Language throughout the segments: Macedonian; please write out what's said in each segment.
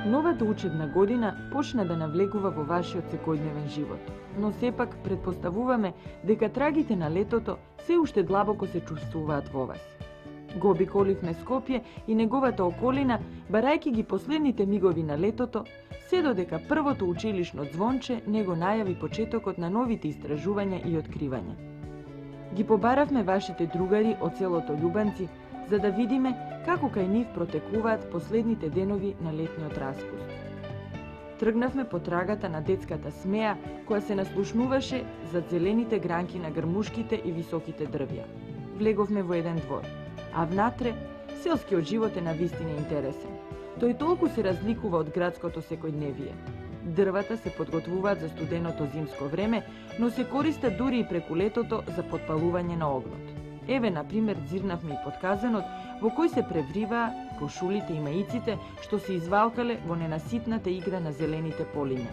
Новата учебна година почна да навлегува во вашиот секојдневен живот, но сепак предпоставуваме дека трагите на летото се уште длабоко се чувствуваат во вас. Го обиколивме Скопје и неговата околина, барајќи ги последните мигови на летото, се додека првото училишно звонче не го најави почетокот на новите истражувања и откривања. Ги побаравме вашите другари од селото Љубанци, за да видиме како кај нив протекуваат последните денови на летниот распуст. Тргнавме по трагата на детската смеа, која се наслушнуваше за зелените гранки на грмушките и високите дрвја. Влеговме во еден двор, а внатре селскиот живот е навистина интересен. Тој толку се разликува од градското секојдневие. Дрвата се подготвуваат за студеното зимско време, но се користат дури и преку летото за подпалување на огнот. Еве, например, зирнавме и подказанот во кој се превриваа кошулите и маиците што се извалкале во ненаситната игра на зелените полиња.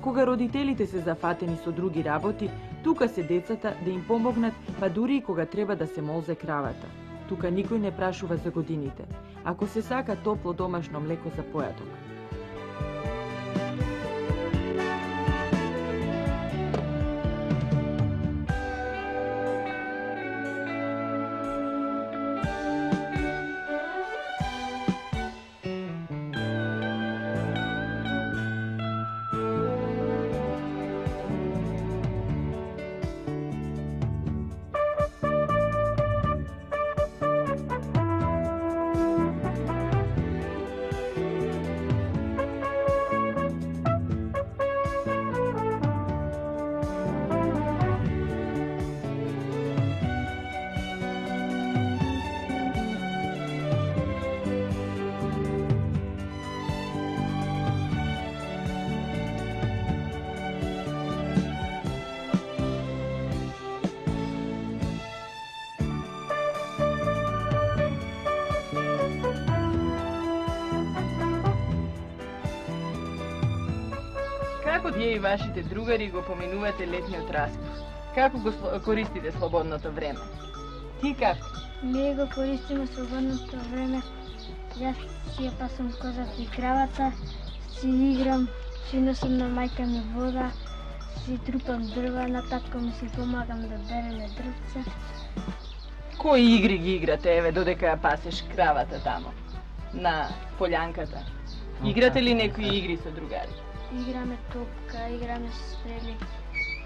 Кога родителите се зафатени со други работи, тука се децата да им помогнат, па дури и кога треба да се молзе кравата. Тука никој не прашува за годините, ако се сака топло домашно млеко за појадок. Како вие и вашите другари го поминувате летниот распуст? Како го користите слободното време? Ти како? Ние го користиме слободното време. Јас си ја пасам козата и кравата, си играм, си носам на мајка ми вода, си трупам дрва, на татко ми си помагам да береме дрвца. Кои игри ги играте, еве, додека ја пасеш кравата тамо, на полјанката? Играте ли некои игри со другари? Играме топка, играме стрели,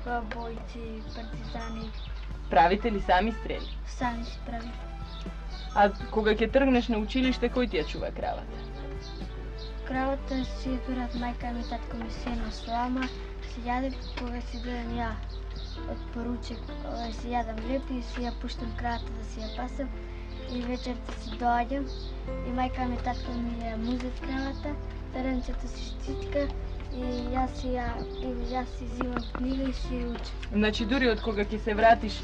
бојци, партизани. Правите ли сами стрели? Сами си правим. А кога ќе тргнеш на училиште, кој ти ја чува кравата? Кравата си ја турат мајка ми, татко ми сено слама, си јаде кога си дојдам ја од поручек, си јадам леп и си ја пуштам кравата да си ја пасам и вечерта си доаѓам и мајка ми, татко ми ја музат кравата, теренцето си штитка и јас си зимам книга и си учам. Значи дури од кога ќе се вратиш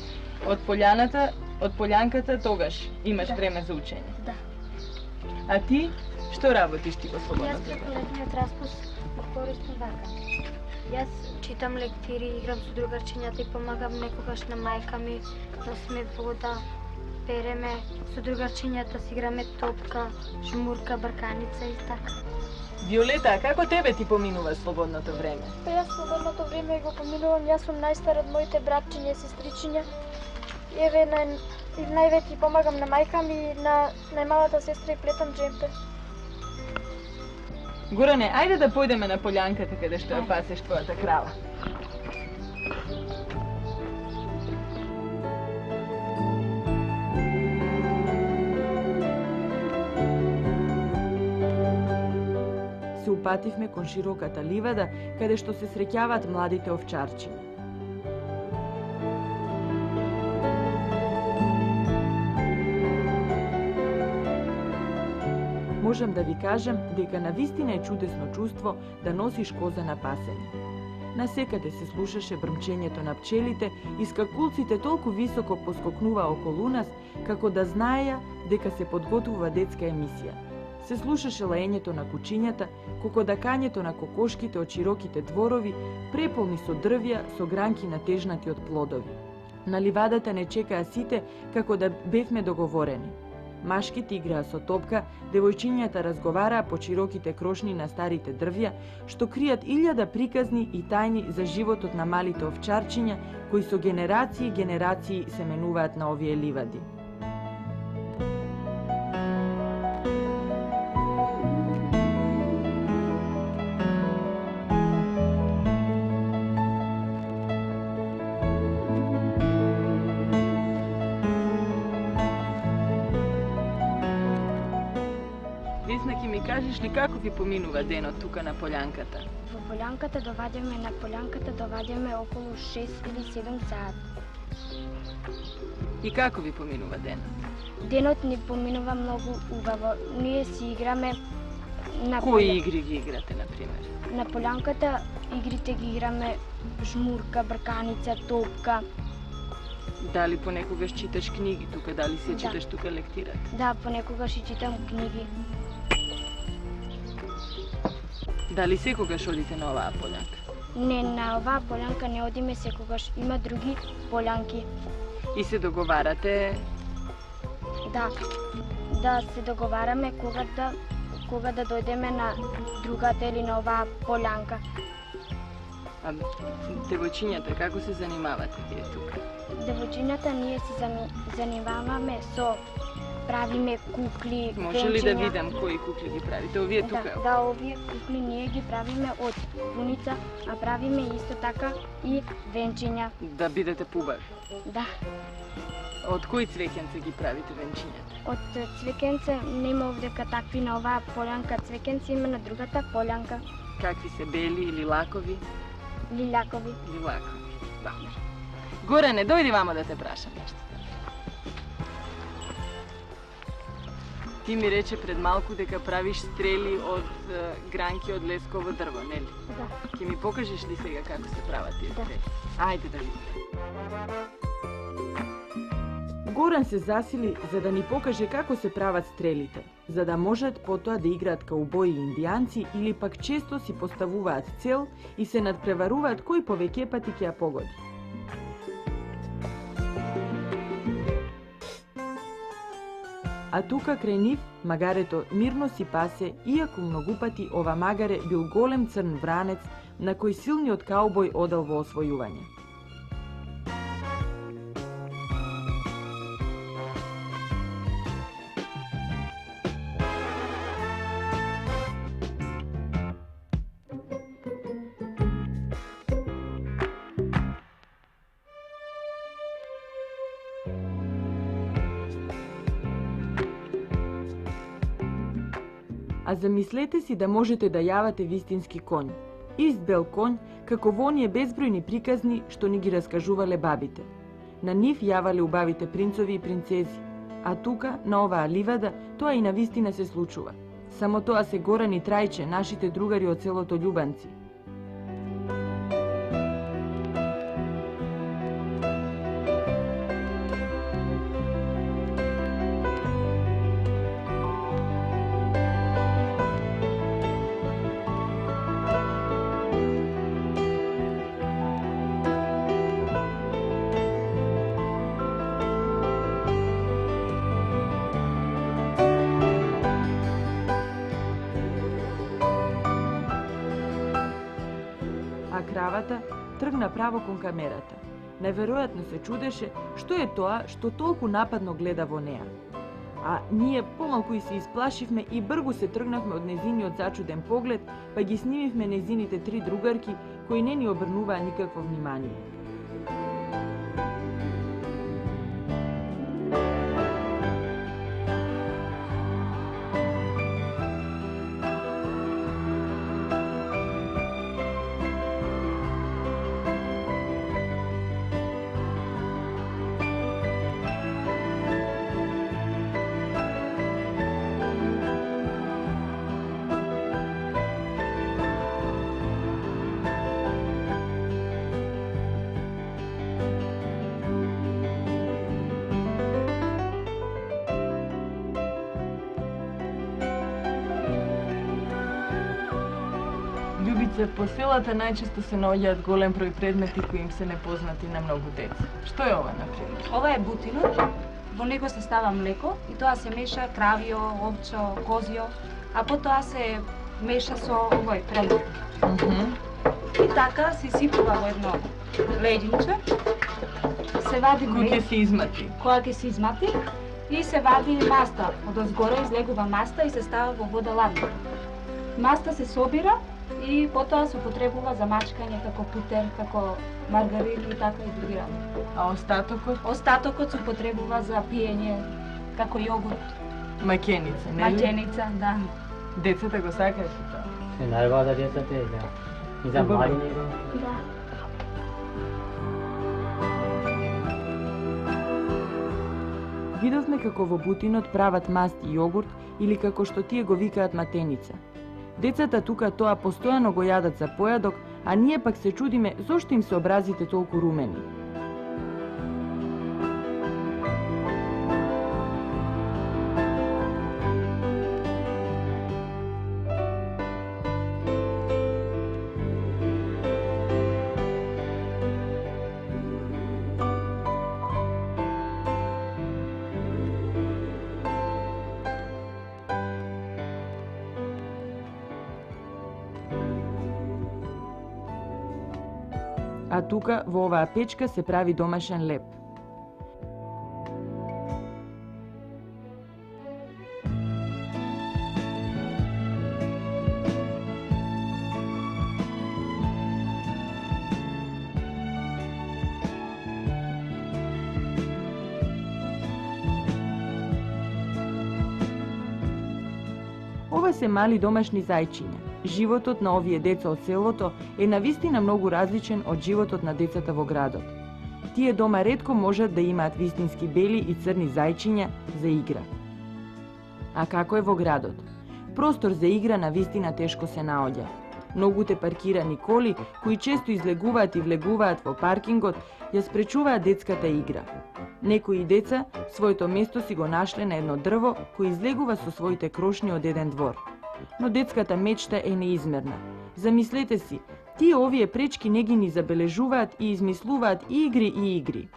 од полјанката, тогаш имаш време за учење. Да. А ти што работиш ти во слободното Јас преку време? летниот распуст го користам вака. Јас читам лектири, играм со другарчињата и помагам некогаш на мајка ми, носиме вода, переме, со другарчињата си играме топка, жмурка, брканица и така. Виолета, а како тебе ти поминува слободното време? Па јас слободното време го поминувам, јас сум најстар од моите братчиња и сестричиња. Еве највеќе помагам на мајка ми и на најмалата сестра и плетам џемпе. Горане, ајде да појдеме на полјанката каде што ја пасеш твојата крава. Се упативме кон широката ливада, каде што се среќаваат младите овчарчиња. можам да ви кажам дека навистина е чудесно чувство да носиш коза на пасење. Насекаде се слушаше брмчењето на пчелите и скакулците толку високо поскокнува околу нас, како да знаеја дека се подготвува детска емисија. Се слушаше лаењето на кучињата, кокодакањето на кокошките од широките дворови, преполни со дрвја, со гранки натежнати од плодови. На ливадата не чекаа сите како да бевме договорени. Машките играа со топка, девојчињата разговараа по широките крошни на старите дрвја, што кријат илјада приказни и тајни за животот на малите овчарчиња, кои со генерации и генерации се менуваат на овие ливади. Весна, ќе ми кажеш ли како ви поминува денот тука на полјанката? Во полјанката доваѓаме околу 6 или 7 саат. И како ви поминува денот? Денот ни поминува многу убаво. Ние си играме на Кои игри ги играте, например? На полјанката игрите ги играме жмурка, брканица, топка. Дали понекогаш читаш книги тука, дали се читаш тука лектират? Да, понекогаш и читам книги. Дали секогаш одите на оваа полјанка? Не, на оваа полјанка не одиме секогаш. Има други полјанки. И се договарате? Да се договараме кога да дојдеме на другата или на оваа полјанка. А девојчињата како се занимавате вие тука? Девојчињата ние се занимаваме со правиме кукли, Може ли да видам кои кукли ги правите? Овие тука? Да, овие кукли ние ги правиме од вуница, а правиме исто така и венчиња. Да бидете пубави? Да. Од кои цвеќенце ги правите венчињата? Од цвеќенце нема овдека такви на оваа полјанка. Цвеќенце има на другата полјанка. Какви се, бели или лакови? Лилякови. Или лакови. Добро. Горане, дојди вамо да те прашам нешто. Ти ми рече пред малку дека правиш стрели од гранки од лесково дрво, нели? Да. Ќе ми покажеш ли сега како се прават тие Да. стрели? Ајде да видиме. Горан се засили за да ни покаже како се прават стрелите, за да можат потоа да играат каубои и индијанци или пак често си поставуваат цел и се надпреваруваат кој повеќе пати ќе ја погоди. А тука крај нив магарето мирно си пасе, иако многу пати ова магаре бил голем црн вранец на кој силниот каубој одел во освојување. А замислете си да можете да јавате вистински конј. Ист бел конј, како во оние безбројни приказни што ни ги раскажувале бабите. На нив јавале убавите принцови и принцези. А тука, на оваа ливада, тоа и навистина се случува. Само тоа се Горан и Трајче, нашите другари од селото Љубанци. Кравата тргна право кон камерата. Неверојатно се чудеше што е тоа што толку нападно гледа во неа. А ние помалку и се исплашивме и бргу се тргнавме од незиниот зачуден поглед, па ги снимивме незините 3 другарки кои не ни обрнуваа никакво внимание. Зорице, по селата најчесто се наоѓаат голем број предмети кои им се непознати на многу деца. Што е ова, например? Ова е бутинот, во него се става млеко и тоа се меша кравио, овчо, козио, а потоа се меша со овој предмет. И така се сипува во едно лединче, се вади Кој ќе млеко, се измати? која ќе се измати и се вади маста. Од озгоре излегува маста и се става во вода ладна. Маста се собира и потоа се употребува за мачкање како путер, како маргарин и така и други работи. А остатокот? Остатокот се употребува за пиење како јогурт, Макеница, нели? маќеница, да. Децата го сакаат и тоа. Se naravno da djecate, da. I za Dobro. mali nego. Да. Видовме како во бутинот прават маст и јогурт или како што тие го викаат матеница. Децата тука тоа постојано го јадат за појадок, а ние пак се чудиме зошто им се образите толку румени. А тука во оваа печка се прави домашен леп. Ова се мали домашни зајчиња. Животот на овие деца од селото е навистина многу различен од животот на децата во градот. Тие дома ретко можат да имаат вистински бели и црни зајчиња за игра. А како е во градот? Простор за игра навистина тешко се наоѓа. Многуте паркирани коли, кои често излегуваат и влегуваат во паркингот, ја спречуваат детската игра. Некои деца своето место си го нашле на едно дрво кој излегува со своите крошни од еден двор. Но детската мечта е неизмерна. Замислете си, тие овие пречки не ги ни забележуваат и измислуваат игри и игри.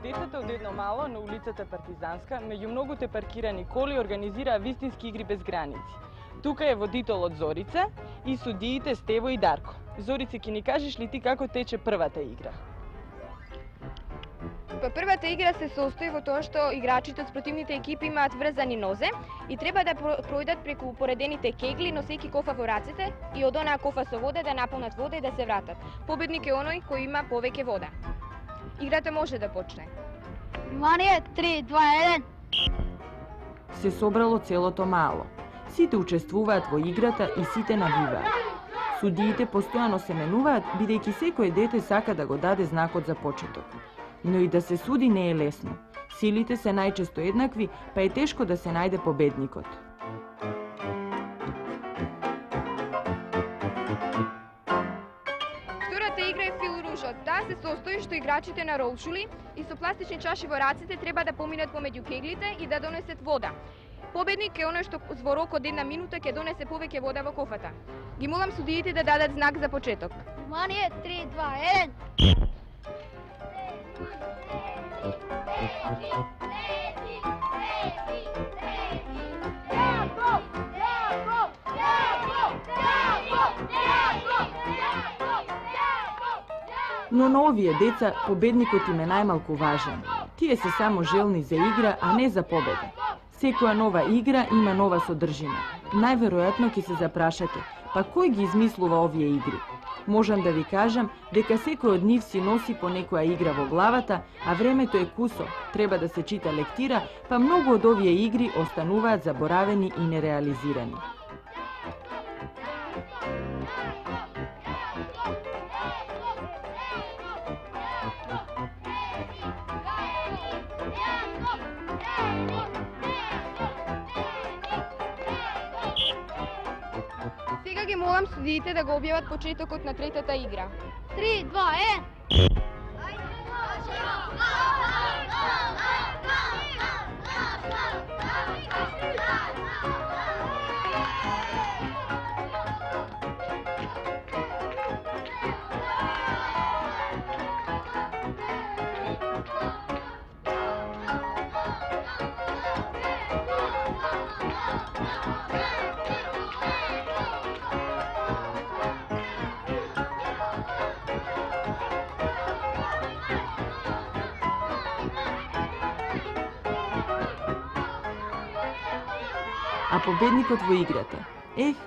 Децата од едно мало на улицата Партизанска, меѓу многуте паркирани коли, организираа вистински игри без граници. Тука е водителот Зорица и судиите Стево и Дарко. Зорице, ќе ни кажеш ли ти како тече првата игра? Па првата игра се состои во тоа што играчите од спротивните екипи имаат врзани нозе и треба да пројдат преку упоредените кегли, носејќи кофа во рацете и од онаа кофа со вода да наполнат вода и да се вратат. Победник е оној кој има повеќе вода. Играта може да почне. Внимание, 3, 2, 1. Се собрало целото мало. Сите учествуваат во играта и сите набиваат. Судиите постојано се менуваат, бидејќи секој дете сака да го даде знакот за почеток. Но и да се суди не е лесно. Силите се најчесто еднакви, па е тешко да се најде победникот. Втората игра е фил ружот. Таа се состои што играчите на ролшули и со пластични чаши во раците треба да поминат помеѓу кеглите и да донесат вода. Победник е оној што во рок од една минута ќе донесе повеќе вода во кофата. Ги молам судиите да дадат знак за почеток. Внимание, 3, 2, 1. Но на овие деца победникот им е најмалку важен. Тие се само желни за игра, а не за победа. Секоја нова игра има нова содржина. Најверојатно ќе се запрашате, па кој ги измислува овие игри? Можам да ви кажам дека секој од нив си носи по некоја игра во главата, а времето е кусо, треба да се чита лектира, па многу од овие игри остануваат заборавени и нереализирани. молам судиите да го објават почетокот на третата игра. 3, 2, 1. А победникот во играта?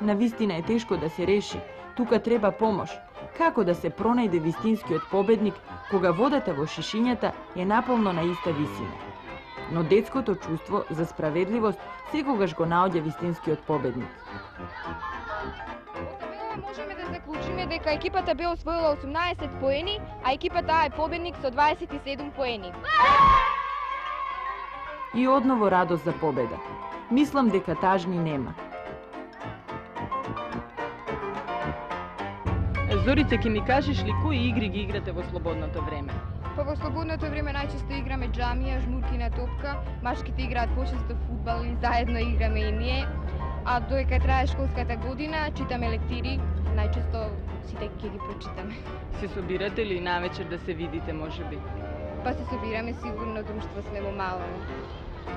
Навистина е тешко да се реши. Тука треба помош. Како да се пронајде вистинскиот победник, кога водата во шишињата е наполно на иста висина? Но детското чувство за справедливост секогаш го наоѓа вистинскиот победник. Од табелава можеме да заклучиме дека екипата Б освоила 18 поени, а екипата А е победник со 27 поени. И одново радост за победа. Мислам дека тажни нема. Зорице, ќе ми кажеш ли кои игри ги играте во слободното време? Па во слободното време најчесто играме џамија, жмурки на топка, машките играат почесто фудбал и заедно играме и ние. А додека трае школската година, читаме лектири, најчесто сите ќе ги прочитаме. Се собирате ли навечер да се видите, можеби? Па се собираме сигурно, друштво сме во мало.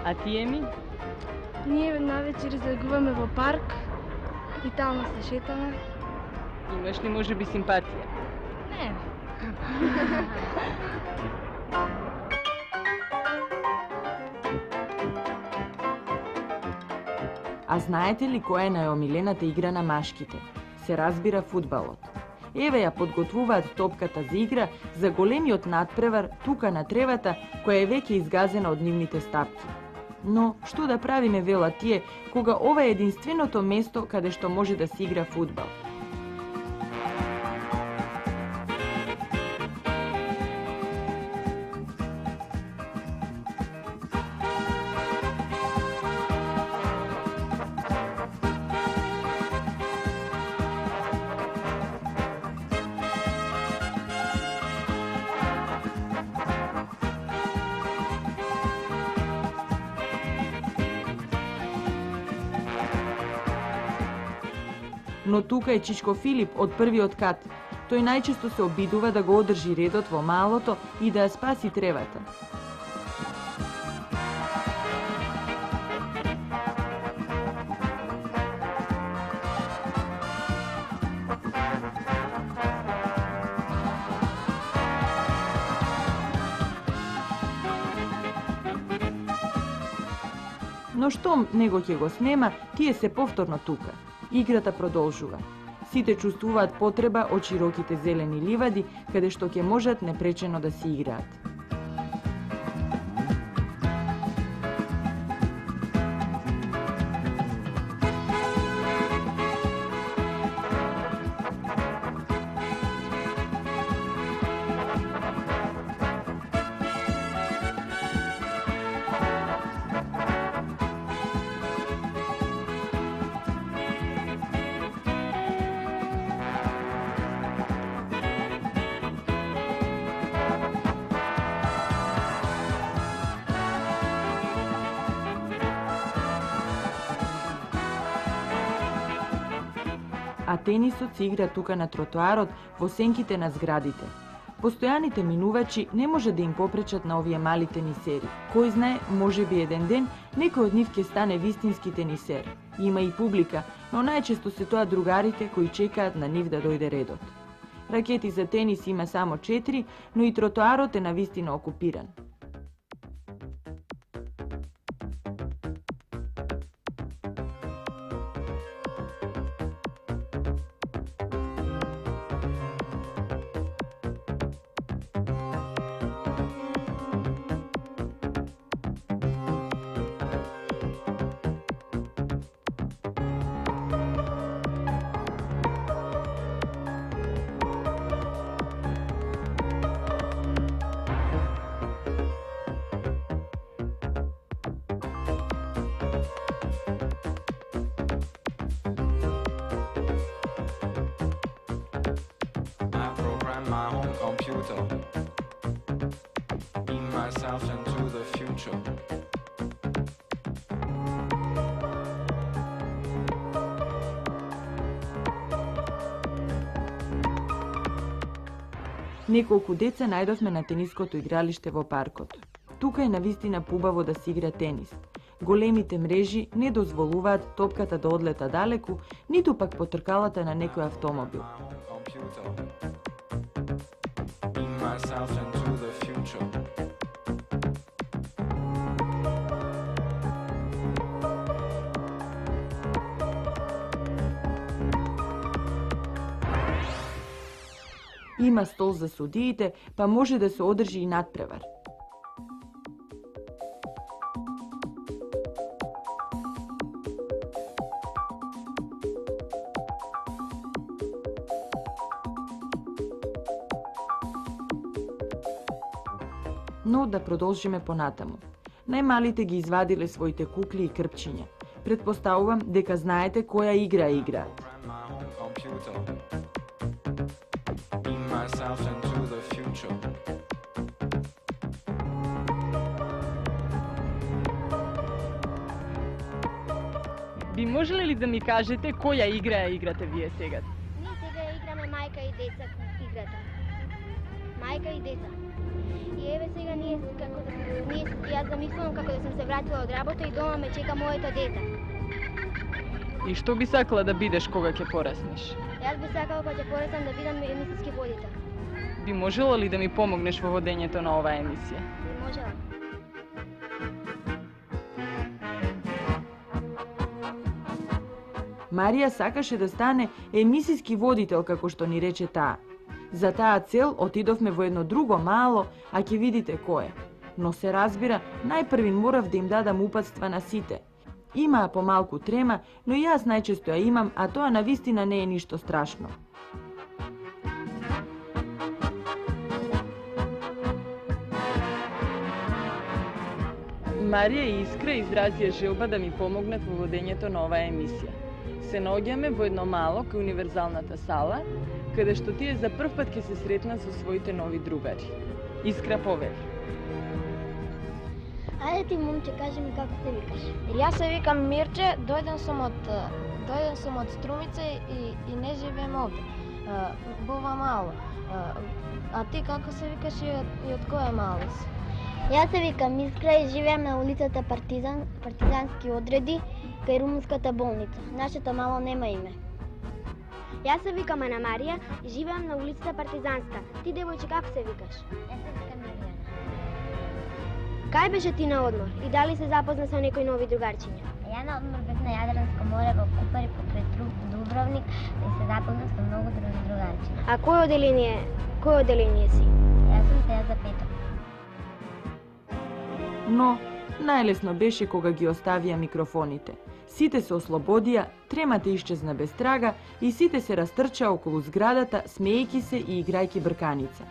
А тие ми? Ние навечер излегуваме во парк и таму се шетаме. Имаш ли можеби симпатија? Не. А знаете ли која е најомилената игра на машките? Се разбира фудбалот. Еве ја подготвуваат топката за игра за големиот надпревар тука на тревата, која е веќе изгазена од нивните стапки. Но што да правиме, велат тие, кога ова е единственото место каде што може да се игра фудбал? Но тука е Чичко Филип од првиот кат. Тој најчесто се обидува да го одржи редот во малото и да ја спаси тревата. Но штом него ќе го снема, тие се повторно тука. Играта продолжува. Сите чувствуваат потреба од широките зелени ливади, каде што ќе можат непречено да се играат. А тенисот се игра тука на тротоарот во сенките на зградите. Постојаните минувачи не може да им попречат на овие мали тенисери. Кој знае, може би еден ден некој од нив ќе стане вистински тенисер. Има и публика, но најчесто се тоа другарите кои чекаат на нив да дојде редот. Ракети за тенис има само 4, но и тротоарот е навистина окупиран. computer. Beam myself into the future. Неколку деца најдовме на тениското игралиште во паркот. Тука е навистина побаво да се игра тенис. Големите мрежи не дозволуваат топката да одлета далеку, ниту пак потркалата на некој автомобил. Computer. Beam myself into the future. Има стол за судиите, па може да се одржи и надпревар. Но да продолжиме понатаму. Најмалите ги извадиле своите кукли и крпчиња. Предпоставувам дека знаете која игра играат. Run my home computer. Beam myself into the future. Би можеле ли да ми кажете која игра ја играте вие сега? Ние сега играме мајка и деца играта. Мајка и деца. И еве сега јас замислувам како да сум се вратила од работа и дома ме чека моето дете. И што би сакала да бидеш кога ќе пораснеш? Јас би сакала кога ќе порасам да бидам емисиски водител. Би можела ли да ми помогнеш во водењето на оваа емисија? Би можела. Марија сакаше да стане емисиски водител, како што ни рече таа. За таа цел отидовме во едно друго мало, а ќе видите кое. Но се разбира, најпрви морав да им дадам упатства на сите. Имаа помалку трема, но јас најчесто ја имам, а тоа навистина не е ништо страшно. Марија и Искра изразија желба да ми помогнат во водењето на оваа емисија. Се наоѓаме во едно мало кај универзалната сала, каде што тие за прв пат ќе се сретнат со своите нови другари. Искра, повели. Ајде ти, момче, кажи ми како се викаш. Јас се викам Мирче, дојден сум од Струмица и не живеем овде. Во ова мало. А ти како се викаш и од која мало си? Јас се викам Искра и живеам на улицата Партизански одреди, кај румунската болница. Нашето мало нема име. Јас се викам Ана Марија и живеам на улицата Партизанска. Ти, девојче, како се викаш? Јас се викам Мирјана. Кај беше ти на одмор и дали се запозна со некои нови другарчиња? Ја на одмор бев на Јадранско море во Купари покрај Дубровник и се запознав со многу другарчиња. А кој оделение си? Јас сум сега за пето. Но најлесно беше кога ги оставија микрофоните. Сите се ослободија, тремата исчезна без трага и сите се растрчаа околу зградата, смеејќи се и играјќи брканица.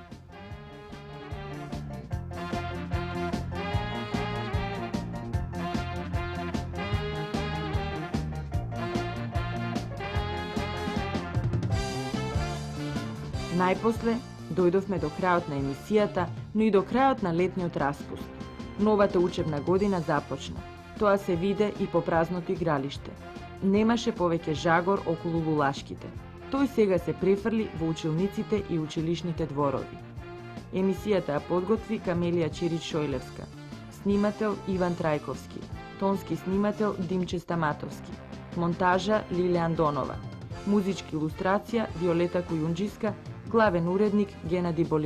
Најпосле дојдовме до крајот на емисијата, но и до крајот на летниот распуст. Новата учебна година започна. Тоа се виде и по празното игралиште. Немаше повеќе жагор околу лулашките. Тој сега се префрли во училниците и училишните дворови. Емисијата ја подготви Камелија Чирич-Шојлевска, снимател Иван Трајковски, тонски снимател Димче Стаматовски, монтажа Лиле Андонова, музички илустрација Виолета Кујунџиска, главен уредник Генади Боли.